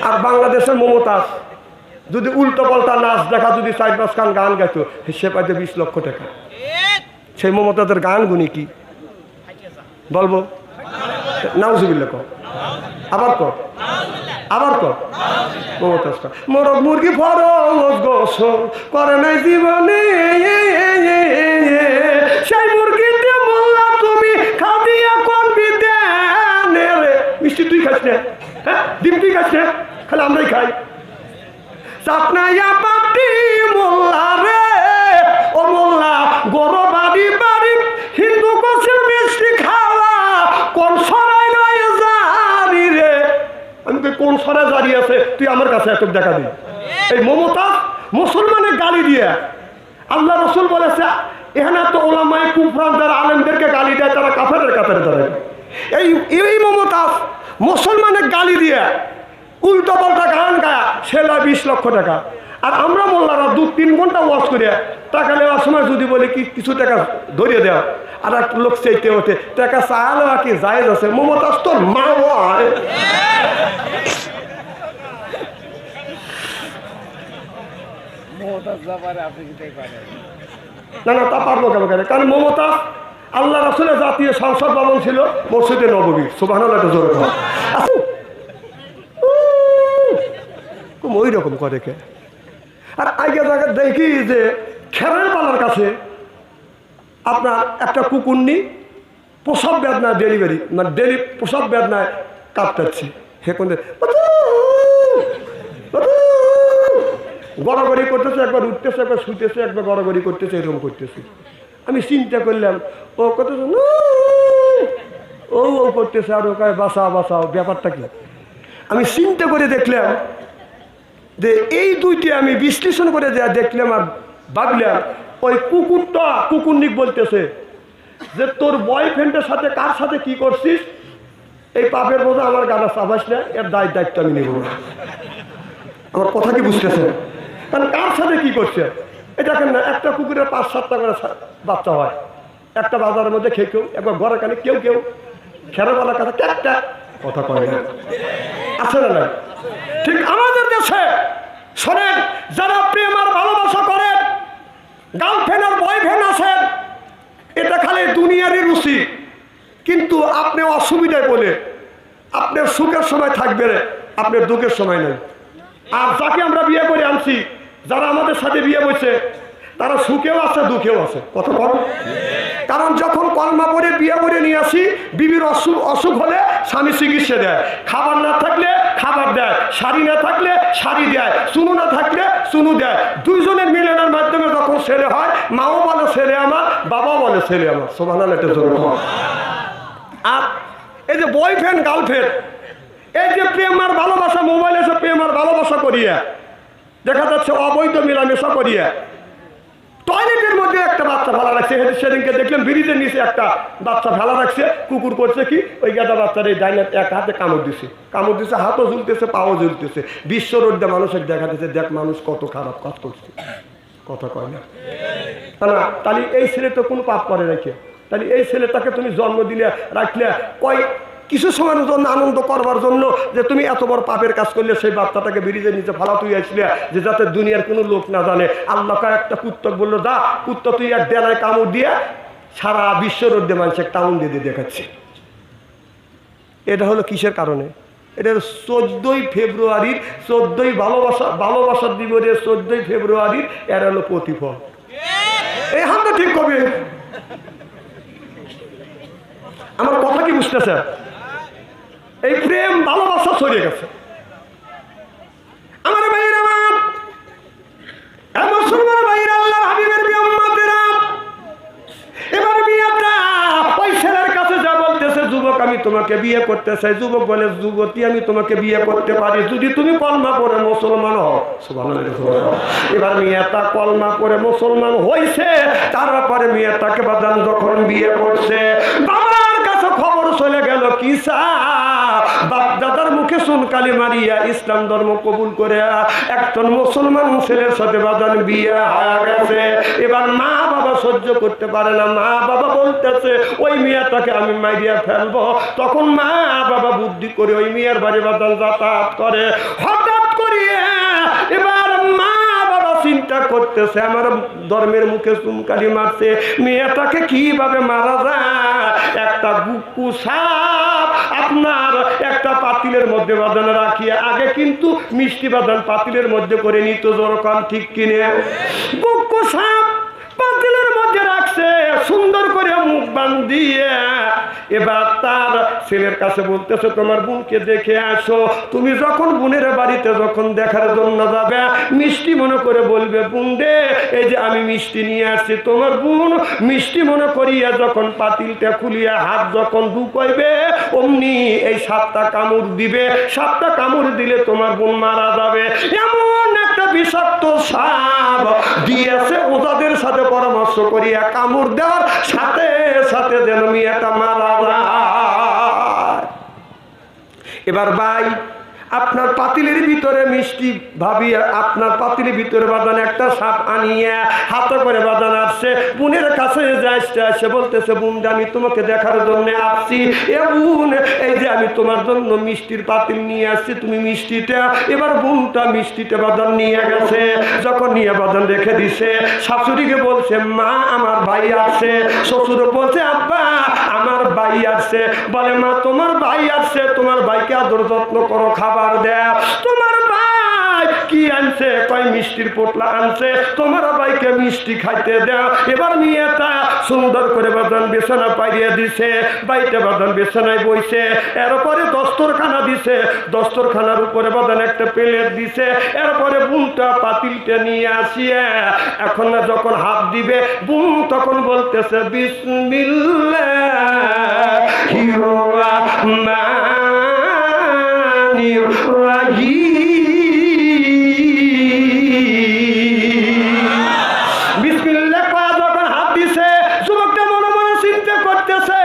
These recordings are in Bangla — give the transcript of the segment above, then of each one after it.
আর বাংলাদেশের মমতাজ যদি উল্টো পাল্টা নাচ দেখা যদি 4-5 খান গান গাইতো সে পাইতে 20 লক্ষ টাকা। সেই মমতাজের গান গুনি কি বলবো? নাউজুবিল্লাহ কর, আবার কর, আবার কর। মমতাজ মোরগ মুরগি ফরজ গোসল করে নাই জীবনে, সেই মুরগিতে মোল্লা তুমি খাদিয়া কোন বিদেনে রে। মিষ্টি তুই খাস না, হ্যাঁ ডিম তুই খাস না, খালি আমরাই খাই। চাপনাইয়া পাটি মোল্লা রে, ও মোল্লা গরো বাড়ি বাড়ি হিন্দু গোছের মিষ্টি খাওয়া কোন সরাই রয়ে জারি রে। আমি তো কোন সরাই জারি আছে তুই আমার কাছে এত দেখা দিই। এই মমতাজ মুসলমানের গালি দিয়ে আল্লাহ রসুল বলেছে এখানে তো ওলামায়ে কুফরান যারা আলেমদেরকে গালি দেয় তারা কাফেরের কাতারে দাঁড়ায়। এই মমতাজ মুসলমানের গালি দিয়ে উল্টো পাল্টা গান গায়া সেলা 20 লক্ষ টাকা। আর আমরা মোল্লারা 2-3 ঘন্টা ওয়াজ করে টাকা নেওয়ার সময় যদি বলি কি কিছু টাকা ধরিয়ে দেওয়া, আর একটা লোক চাইতে ওঠে টাকা চাইলেও কি জায়েজ আছে? মমতাজ তোর মা হয় না না তা পারবো কেন? কারণ মমতাজ আল্লাহ রাসূলের জাতীয় সংসদ ভবন ছিল মসজিদে নববী। সুবহানাল্লাহ, একটা জোরে কর। ওই রকম করে কে? আর আগে জায়গা দেখি যে খেরের পালার কাছে আপনার একটা কুকুর নি প্রসব বেদনায় ডেলিভারি মানে প্রসব বেদনায় কাঁপতেছে, হে কোন গড়াগড়ি করতেছে, একবার উঠতেছে, একবার শুতেছে, একবার গড়াগড়ি করতেছে, এরকম করতেছে। আমি চিন্তা করলাম ও করতেছে ও করতেছে আর ও কয় বাঁচাও বাঁচাও, ব্যাপারটা কি? আমি চিন্তা করে দেখলাম যে এই দুইটি আমি বিশ্লেষণ করে যা দেখলাম আর ভাবলাম ওই কুকুরটা কুকুরনিক বলতেছে যে তোর বয়ফ্রেন্ডের সাথে কার সাথে কি করছিস, এই পাপের বোঝা আমার গানা চাপাস না, এর দায়িত্ব আমি নেব না। আমার কথা কি বুঝতেছেন? কারণ কার সাথে কি করছে এটা দেখেন না, একটা কুকুরের 5-7টা করে বাচ্চা হয় একটা বাজারের মধ্যে খেয়ে কেউ একবার ঘরে কানে কেউ কেউ খেরাবেলার কাছে একটা কথা কয় না, আছে না না? ঠিক আমাদের দেশে শোনেন, যারা প্রেম আর ভালোবাসা করেন, গার্লফ্রেন্ড আর বয়ফ্রেন্ড আছেন, এটা খালি দুনিয়ারই রুচি। কিন্তু আপনি অসুবিধায় বলে আপনার সুখের সময় থাকবে, আপনার দুঃখের সময় নেই। আর যাকে আমরা বিয়ে করে আনছি, যারা আমাদের সাথে বিয়ে বসে, তারা সুখেও আছে দুঃখেও আছে। কথা বল। কারণ যখন কলমা পড়ে বিয়ে করে নিয়ে আসি, বিবির অসুখ হলে স্বামী চিকিৎসা দেয়, খাবার না থাকলে খাবার দেয়, শাড়ি না থাকলে শাড়ি দেয়, চুনু না থাকলে চুনু দেয়। দুইজনের মিলনের মাধ্যমে যখন ছেলে হয়, মাও বলে ছেলে আমার, বাবাও বলে ছেলে আমার। সুবহানাল্লাহ, এটা জোরে বল। আর এই যে বয়ফ্রেন্ড গার্লফ্রেন্ড, এই যে প্রেম আর ভালোবাসা, মোবাইলে এসে প্রেম আর ভালোবাসা করিয়ে দেখা যাচ্ছে অবৈধ মেলামেশা করিয়ে টয়লেটের মধ্যে একটা বাচ্চা ফেলা রাখছে। সেদিনকে দেখলাম ব্রিজের নিচে একটা বাচ্চা ফেলা রাখছে, কুকুর করছে কি ওই গাদা বাচ্চার এই ডাইনের এক হাতে কামড় দিছে, হাতও ঝুলতেছে, পাও ঝুলতেছে। বিশ্ব রোডে মানুষের দেখা দিচ্ছে, দেখ মানুষ কত খারাপ কাজ করছে। কথা কয় না? তাহলে এই ছেলে তো কোনো পাপ করে রাখে, তাহলে এই ছেলেটাকে তুমি জন্ম দিলে রাখলে কয় কিছু সময়ের জন্য আনন্দ করবার জন্য যে তুমি এত বড় পাপের কাজ করলে, সেই বাচ্চাটাকে ব্রিজের নিচে ফালা তুই আসলে যে যাতে দুনিয়ার কোনো লোক না জানে। আল্লাহ একটা কুত্তক বললো যা কুত্তা তুই এক ডেলায় কামড় দিয়ে সারা বিশ্ব রোডে মানুষের টাউন দিয়ে দেখাচ্ছে। এটা হলো কিসের কারণে? এটা 14ই ফেব্রুয়ারির 14ই ভালোবাসার দিবসের 14ই ফেব্রুয়ারির এর হলো প্রতিফল। এই হামটা ঠিক কবে? আমার কথা কি বুঝতেছে? এই প্রেম ভালোবাসা ছড়িয়ে গেছে। আমার ভাইয়েরা, আমার মুসলমান ভাইয়েরা, আল্লাহর হাবিবের উম্মতেরা, এবার বিয়েটা ওই ছেলের কাছে যা বলতেছে, যুবক আমি তোমাকে বিয়ে করতে চাই। যুবক বলে যুবতী আমি তোমাকে বিয়ে করতে পারি যদি তুমি কলমা পড়ে মুসলমান হও। সুবহানাল্লাহ। এবার মেয়েটা কলমা পড়ে মুসলমান হয়েছে, তারপরে মেয়েটাকে বাদান যখন বিয়ে করছে, বাবার কাছে খবর চলে গেল কি বাপ দাদার মুখে চুনকালি মারিয়া ইসলাম ধর্ম কবুল করে একজন মুসলমান ছেলের সাথে বাদান বিয়ে হয়ে গেছে। এবার মা বাবা সহ্য করতে পারে না, মা বাবা বলতেছে ওই মেয়েটাকে আমি মারিয়া ফেলবো। তখন মা বাবা বুদ্ধি করে ওই মেয়ের বাড়ি বাদান যাতায়াত করে। হঠাৎ করিয়ে এবার মা বাবা চিন্তা করতেছে আমার ধর্মের মুখে চুনকালি মারছে, মেয়েটাকে কিভাবে মারা যায়। একটা গুকু সাপ আপনার একটা পাতিলের মধ্যে বাঁধান রাখিয়া, আগে কিন্তু মিষ্টি বাঁধান পাতিলের মধ্যে করে নিত, জোরকান ঠিক কিনে। গুকু সাপ পাতিলের মধ্যে রাখছে, সুন্দর করে মুখ বান্ধিয়ে এবার তার ছেলের কাছে বলতেছে তোমার বোনকে দেখে আসো। তুমি যখন বোনের বাড়িতে যখন দেখার জন্য যাবে মিষ্টি মনে করে বলবে বোন রে এই যে আমি মিষ্টি নিয়ে আসছি। তোমার বোন মিষ্টি মনে করিয়া যখন পাতিলটা খুলিয়া হাত যখন ঢুকাইবে অমনি এই সাপটা কামড় দিবে। সাপটা কামড় দিলে তোমার বোন মারা যাবে। এমন একটা বিষাক্ত সাপ দিয়েছে, ওদের সাথে পরামর্শ করিয়া কামড় দেওয়ার সাথে সাথে যেন মেয়েটা মারা যায়। এবার ভাই আপনার পাতিলের ভিতরে মিষ্টি ভাবিয়া আপনার পাতিলের ভিতরে বাঁধান একটা সাপ আনিয়া হাতে করে বাঁধান আসছে। বোনের কাছে আসছে বলতেছে বোন আমি তোমাকে দেখার জন্য আসছি। এ বোন এই যে আমি তোমার জন্য মিষ্টির পাতিল নিয়ে আসছি, তুমি মিষ্টিটা। এবার বোনটা মিষ্টিটা বাঁধান নিয়ে গেছে। যখন নিয়ে বাঁধান রেখে দিছে শাশুড়িকে বলছে মা আমার ভাই আসছে। শ্বশুর বলছে আব্বা আমার ভাই আসছে। বলে মা তোমার ভাই আসছে, তোমার ভাইকে আদর যত্ন করো, খাবার দেয়। তোমার ভাই কি আনছে? কয় মিষ্টির পোটলা আনছে, তোমার ভাইকে মিষ্টি খাইতে দেয়। এবার মেয়েটা সুন্দর করে বাঁধান বিছানা পাইয়ে দিছে, বাইতে বাঁধান বিছানায় বইছে। এরপরে দস্তরখানা দিছে, দস্তরখানার উপরে বাঁধান একটা প্লেট দিছে। এরপরে বোনটা পাতিলটা নিয়ে আসিয়া এখন যখন হাত দিবে বোন তখন বলতেছে বিসমিল্লাহির রাহমানির রাহিম। বিসমিল্লাহ কয়া যখন হাত দিছে যুবকটা মনে মনে চিন্তা করতেছে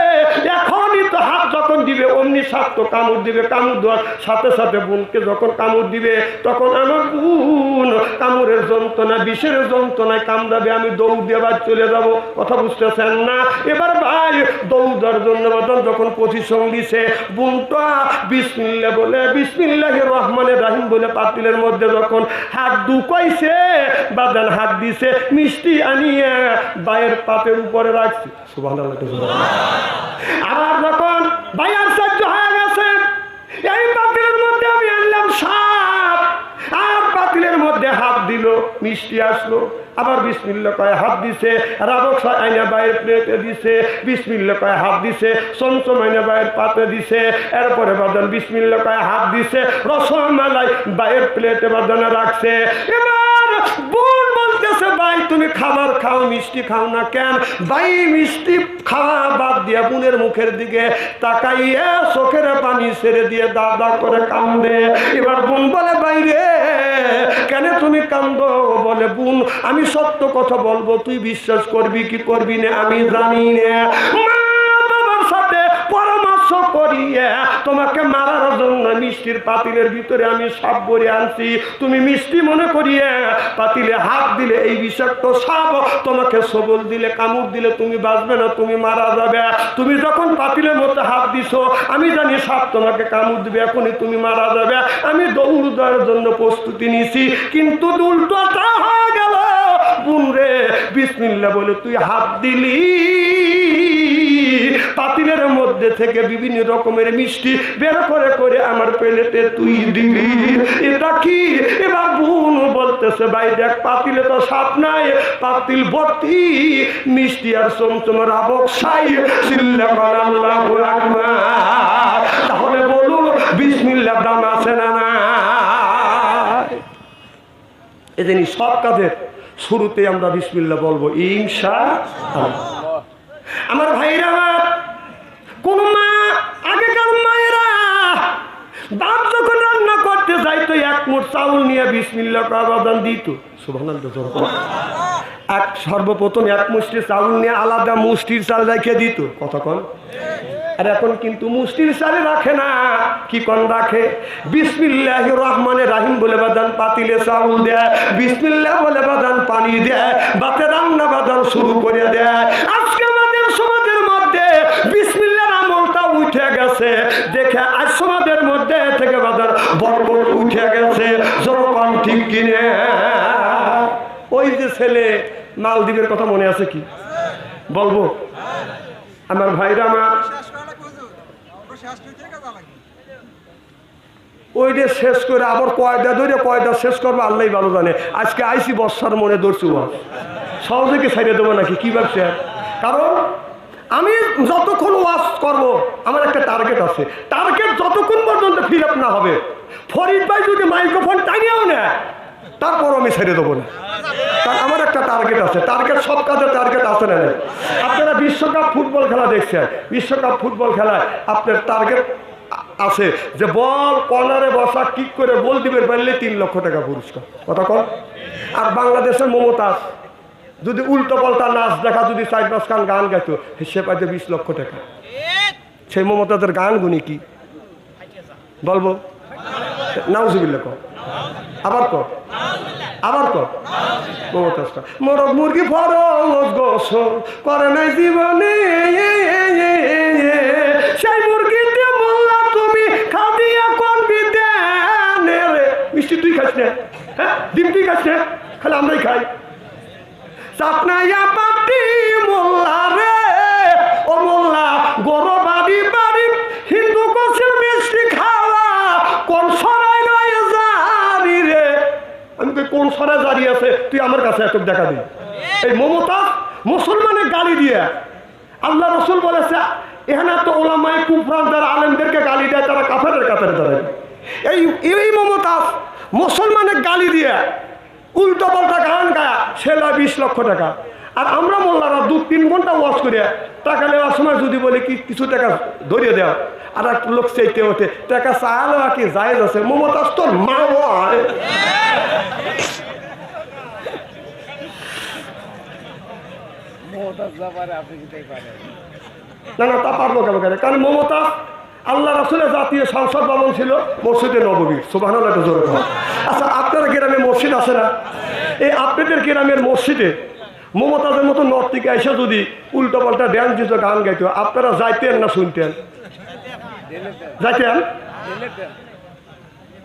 এখনই তো হাত যখন দিবে অমনি সাপ তো কামড় দিবে। কামড় দেওয়ার সাথে সাথে বোনকে যখন কামড় দিবে তখন আমার বোন কামড়ের যন্ত্রণা বিষের যন্ত্রণায় কামড়াবে, আমি দৌড় দিয়ে বাদ চলে যাব। কথা বুঝতেছেন না? এবার ভাই দৌড়ার জন্য যখন প্রতিসং দিছে বোনটা বিসমিল্লাহ বলে বিসমিল্লাহির রহমানির রাহিম বলে পাতিলের মধ্যে যখন হাত ঢুকাইছে বাদান হাত দিছে মিষ্টি আনিয়ে ভাইয়ের পাতের উপরে রাখছে। সুবহানাল্লাহ। আবার যখন ভাই আশ্চর্য হয়ে গেছে এই পাতিলের মধ্যে আমি আনলাম সাপ, আর পাতিলের মধ্যে হাত দিল মিষ্টি আসলো। আবার বিসমিল্লাহ কয়ে হাত দিছে, রাবক আইনা বাইরের প্লেটে দিছে, বিসমিল্লাহ কয়ে হাত দিছে, চমচম আইনা বাইরের পাতে দিছে। এরপরে বাদান বিসমিল্লাহ কয়ে হাত দিছে, রসমালাই বাইরের প্লেটে বাদানে রাখছে। এবার বোন বলতেছে ভাই তুমি খাবার খাও মিষ্টি খাও না কেন? ভাই মিষ্টি খাওয়া বাদ দিয়া বোনের মুখের দিকে তাকাইয়া চোখের পানি ছেড়ে দিয়ে দাদা করে কান্দে। এবার বোন বলে বাইরে কেন তুমি কান্দো? বলে বোন আমি সত্য কথা বলবো, তুই বিশ্বাস করবি কি করবি না আমি জানি না। মা বাবার সাথে পরামর্শ করিয়ে তোমাকে মারার জন্য মিষ্টির পাতিলের ভিতরে আমি সাপ ভরে আনছি। তুমি মিষ্টি মনে করিয়ে পাতিলে হাত দিলে এই বিষাক্ত সাপ তোমাকে সবল দিলে কামড় দিলে তুমি বাঁচবে না, তুমি মারা যাবে। তুমি যখন পাতিলের মধ্যে হাত দিছো আমি জানি সাপ তোমাকে কামড় দিবে, এখনই তুমি মারা যাবে। আমি দৌড় দেওয়ার জন্য প্রস্তুতি নিছি, কিন্তু উল্টোটা হয়ে গেল। বোন রে বিসমিল্লাহ বলে তুই হাত দিলি, পাতিলের মধ্যে থেকে বিভিন্ন রকমের মিষ্টি বের করে করে আমার প্লেটে তুই দিবি, এটা কি? এবার বোন বলতেছে ভাই দেখ পাতিলে তো সাপ নাই, পাতিল ভর্তি মিষ্টি আর চমচম রাবক সাই চিল্লা করে আল্লাহু আকবার। তাহলে বলুন বিসমিল্লাহ দাম আছে না না? এজন্য সব কাজের শুরুতে আমরা বিসমিল্লাহ বলবো ইনশাআল্লাহ। আমার ভাইরা কোন মা আগেকার মায়েরা বাপ যখন রান্না করতে যাইতো এক মুঠ চাউল নিয়ে বিসমিল্লাহ আবাদান দিত। সুবহানাল্লাহ। সর্বপ্রথম এক মুষ্টি চাউল নিয়ে আলাদা মুষ্টির চাল রেখে দিত। কথা কন আর এখন কিন্তু মুষ্টির চালে রাখে না, কি কোন রাখে? বিসমিল্লাহির রহমানির রহিম বলে বাদান পাতিলে চাউল দেয়, বিসমিল্লাহ বলে বাদান পানি দেয়, বাতে রান্না বাদান শুরু করে দেয়। আজকে আমাদের সমাজের মধ্যে বিসমিল্লাহর আমলটা উঠে গেছে, দেখে আজ সমাজের মধ্যে থেকে বাদান বরকত উঠে গেছে। যখন ঠিক কিনে ওই যে ছেলে মালদ্বীপের কথা মনে আছে কি বলবো? আমার ভাইরা আমার ওইটা শেষ করে আবার কয়টা ধরে কয়টা শেষ করবো আল্লাহ ভালো জানে। আজকে আইসি বর্ষার মনে ধরছু সহজে কি ছাড়িয়ে দেবো নাকি কি ভাবছে? কারণ আমি যতক্ষণ ওয়াজ করব আমার একটা টার্গেট আছে, টার্গেট যতক্ষণ পর্যন্ত ফিল আপ না হবে, ফরিদ ভাই যদি মাইক্রোফোন টানিয়েও না তারপর আমি ছেড়ে দেবো না। কারণ আমার একটা টার্গেট আছে, টার্গেট সব কাজের টার্গেট আছে না? আপনারা বিশ্বকাপ ফুটবল খেলা দেখছেন, বিশ্বকাপ ফুটবল খেলায় আপনার টার্গেট আছে যে বল কর্নারে বসা কিক করে গোল দিবে পারলে 3 লক্ষ টাকা পুরস্কার, কথা কন। আর বাংলাদেশের মমতাজ যদি উল্টো পাল্টা নাচ দেখা যদি 4-5 খান গান গাইতো সে পাইতে 20 লক্ষ টাকা। সেই মমতাজের গান গুনি কি বলবো? নাউজুবিল্লাহ কর, আবার কর, আবার কর। মমতাজটা মোরগ মুরগি ফরজ গোসল করে নাই জীবনে, সেই মুরগিতে মোল্লা তুমি খাদিয়া কোন বিদ্যানে রে। মিষ্টি তুই খাস না? হ্যাঁ, ডিম তুই খাস না? খালি আমরাই খাই। চাপনাইয়া পাটি মোল্লা রে, ও মোল্লা গরো বাড়ি বাড়ি হিন্দু গোছের মিষ্টি খাওয়া কোন সরাই রয়ে জারি রে। আমি তো কোন সরাই জারি আছে তুই আমার কাছে এত দেখা দিই। এই মমতা মুসলমানের গালি দিয়ে আল্লাহ রসুল বলেছে এখানে তো ওলামায়ে কুফরান যারা আলেমদেরকে গালি দেয় তারা কাফেরের কাতারে দাঁড়ায়। এই মমতাজ মুসলমানের গালি দিয়ে উল্টো পাল্টা গান গায়া সে 20 লক্ষ টাকা। আর আমরা মোল্লারা 2-3 ঘন্টা ওয়াজ করে টাকা নেওয়ার সময় যদি বলি কি কিছু টাকা ধরিয়ে দেওয়া, আর একটা লোক চাইতে ওঠে টাকা চাইলেও কি জায়েজ আছে? মমতাজ তোর মা হয় না না তা পারবো কেন? কারণ মমতাজ আল্লাহ রাসূলের জাতীয় সংসদ ভবন ছিল মসজিদে নববী। সুবহানাল্লাহ জোরে বলেন। আচ্ছা, আপনার গ্রামে মসজিদ আছে না? এই আপনাদের গ্রামের মসজিদে মমতাজের মতো নর্থ থেকে এসে যদি উল্টো পাল্টা ড্যান্স দিত গান গাইতো আপনারা যাইতেন না শুনতেন? যাইতেন?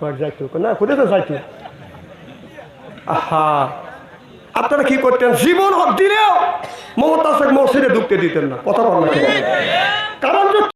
কয়েক যাইতো না, কোথায় তো যাইতো। আহা, আপনারা কি করতেন? জীবন দিলেও মমতাজের মসজিদে ঢুকতে দিতেন না, কথা বল না। কারণ